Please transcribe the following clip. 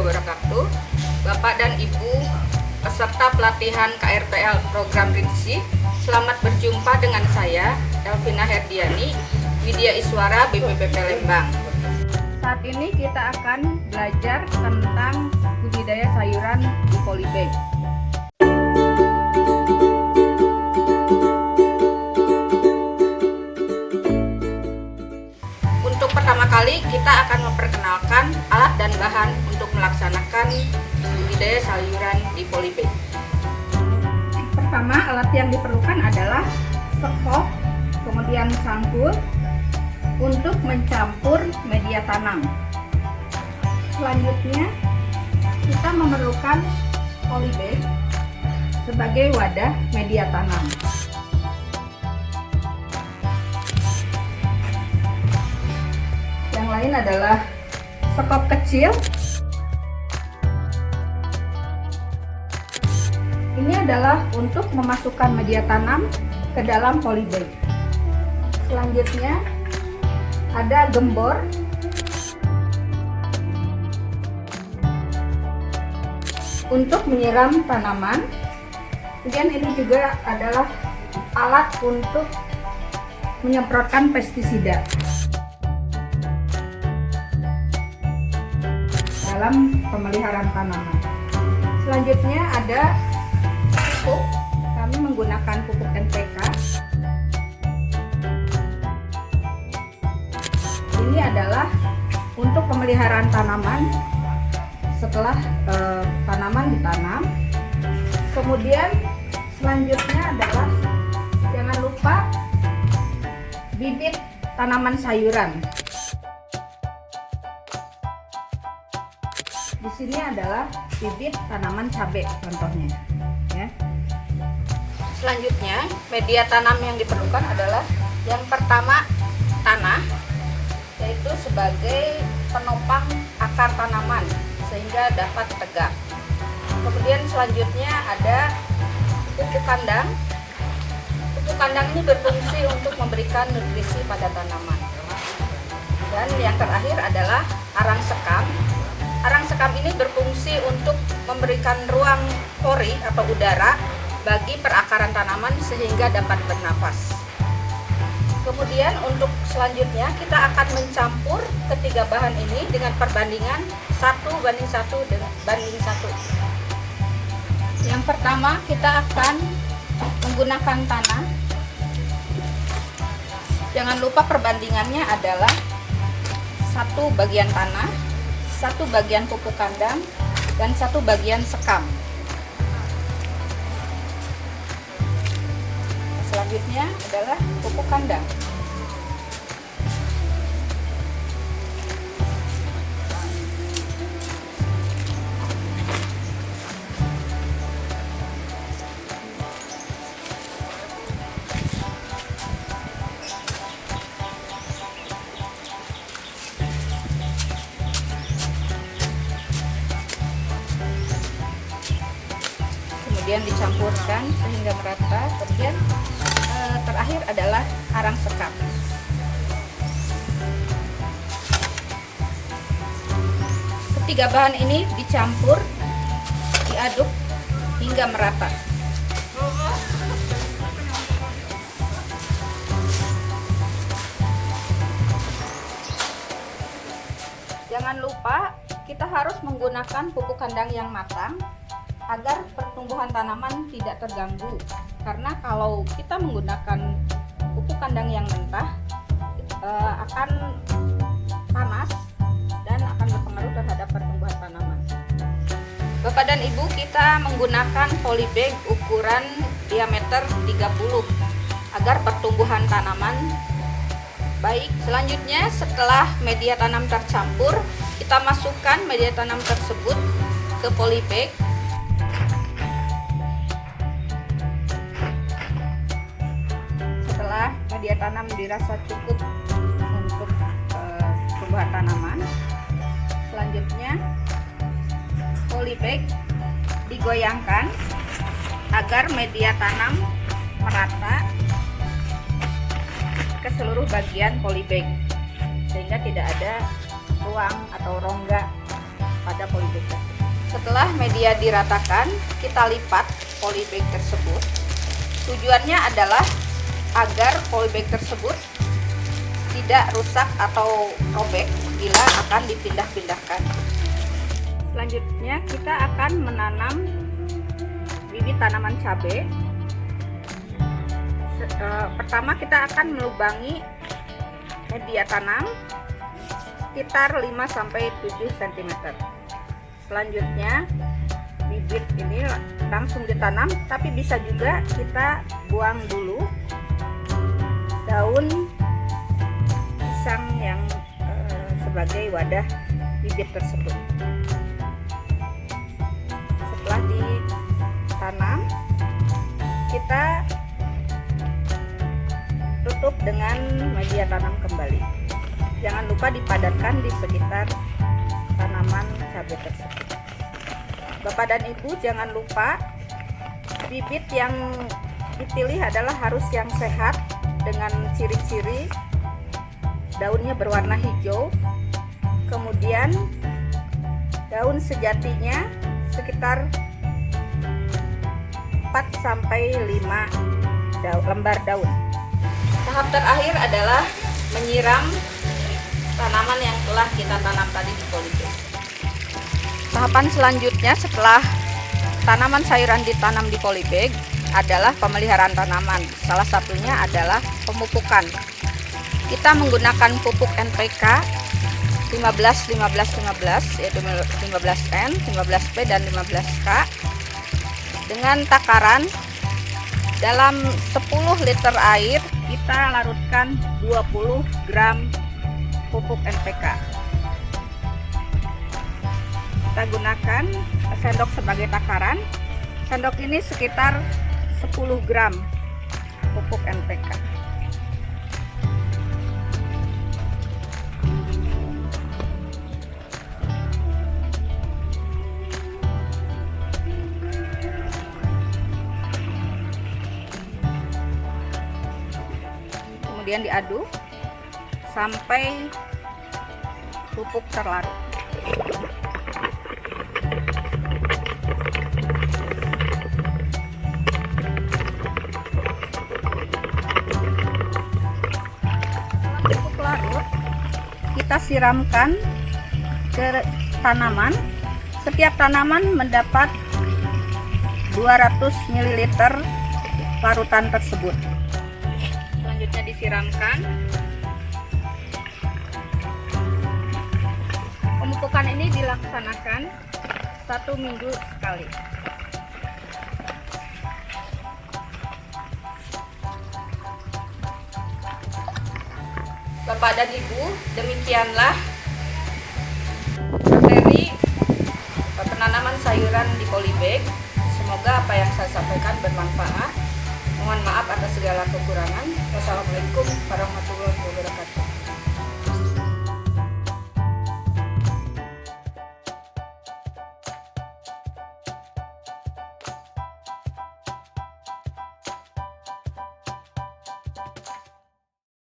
wabarakatuh. Bapak dan Ibu peserta pelatihan KRPL Program RINSI, selamat berjumpa dengan saya, Elvina Herdiani, Widya Iswara BPPP Lembang. Saat ini kita akan belajar tentang budidaya sayuran di polybag. Untuk pertama kali kita akan memperkenalkan alat dan bahan untuk melaksanakan budidaya sayuran di polybag. Pertama, alat yang diperlukan adalah sekop, kemudian sangkul untuk mencampur media tanam. Selanjutnya kita memerlukan polybag sebagai wadah media tanam. Yang lain adalah sekop kecil. Ini adalah untuk memasukkan media tanam ke dalam polybag. Selanjutnya ada gembor. Untuk menyiram tanaman. Kemudian ini juga adalah alat untuk menyemprotkan pestisida dalam pemeliharaan tanaman. Selanjutnya ada pupuk. Kami menggunakan pupuk NPK. Ini adalah untuk pemeliharaan tanaman setelah tanaman ditanam. Kemudian selanjutnya adalah jangan lupa bibit tanaman sayuran. Di sini adalah bibit tanaman cabai contohnya, ya. Selanjutnya, media tanam yang diperlukan adalah yang pertama tanah, yaitu sebagai penopang akar tanaman sehingga dapat tegak. Kemudian selanjutnya ada pupuk kandang. Pupuk kandang ini berfungsi untuk memberikan nutrisi pada tanaman. Dan yang terakhir adalah arang sekam. Arang sekam ini berfungsi untuk memberikan ruang pori atau udara bagi perakaran tanaman sehingga dapat bernafas. Kemudian untuk selanjutnya kita akan mencampur ketiga bahan ini dengan perbandingan 1:1. Yang pertama kita akan menggunakan tanah. Jangan lupa perbandingannya adalah 1 bagian tanah, 1 bagian pupuk kandang, dan 1 bagian sekam. Selanjutnya adalah pupuk kandang. Kemudian dicampurkan sehingga merata. Kemudian terakhir adalah arang sekam. Ketiga bahan ini dicampur, diaduk hingga merata. Jangan lupa kita harus menggunakan pupuk kandang yang matang agar pertumbuhan tanaman tidak terganggu, karena kalau kita menggunakan pupuk kandang yang mentah akan panas dan akan berpengaruh terhadap pertumbuhan tanaman. Bapak dan Ibu, kita menggunakan polybag ukuran diameter 30 agar pertumbuhan tanaman baik. Selanjutnya setelah media tanam tercampur, kita masukkan media tanam tersebut ke polybag. Media tanam dirasa cukup untuk tumbuhan tanaman. Selanjutnya polybag digoyangkan agar media tanam merata ke seluruh bagian polybag sehingga tidak ada ruang atau rongga pada polybag. Setelah media diratakan, kita lipat polybag tersebut. Tujuannya adalah agar polybag tersebut tidak rusak atau robek bila akan dipindah-pindahkan. Selanjutnya kita akan menanam bibit tanaman cabai. Pertama kita akan melubangi media tanam sekitar 5-7 cm. Selanjutnya bibit ini langsung ditanam, tapi bisa juga kita buang dulu daun pisang yang sebagai wadah bibit tersebut. Setelah ditanam, kita tutup dengan media tanam kembali. Jangan lupa dipadatkan di sekitar tanaman cabai tersebut. Bapak dan Ibu jangan lupa bibit yang dipilih adalah harus yang sehat dengan ciri-ciri daunnya berwarna hijau, kemudian daun sejatinya sekitar 4-5 lembar daun. Tahap terakhir adalah menyiram tanaman yang telah kita tanam tadi di polybag. Tahapan selanjutnya setelah tanaman sayuran ditanam di polybag adalah pemeliharaan tanaman. Salah satunya adalah pemupukan. Kita menggunakan pupuk NPK 15-15-15, yaitu 15N, 15P, dan 15K dengan takaran dalam 10 liter air kita larutkan 20 gram pupuk NPK. Kita gunakan sendok sebagai takaran. Sendok ini sekitar 10 gram pupuk NPK. Kemudian diaduk sampai pupuk terlarut. Pupuk larut kita siramkan ke tanaman. Setiap tanaman mendapat 200 ml larutan tersebut. Selanjutnya disiramkan. Pemupukan ini dilaksanakan 1 minggu sekali. Bapak dan Ibu, demikianlah materi penanaman sayuran di polybag. Semoga apa yang saya sampaikan bermanfaat. Mohon maaf atas segala kekurangan. Wassalamualaikum warahmatullahi wabarakatuh.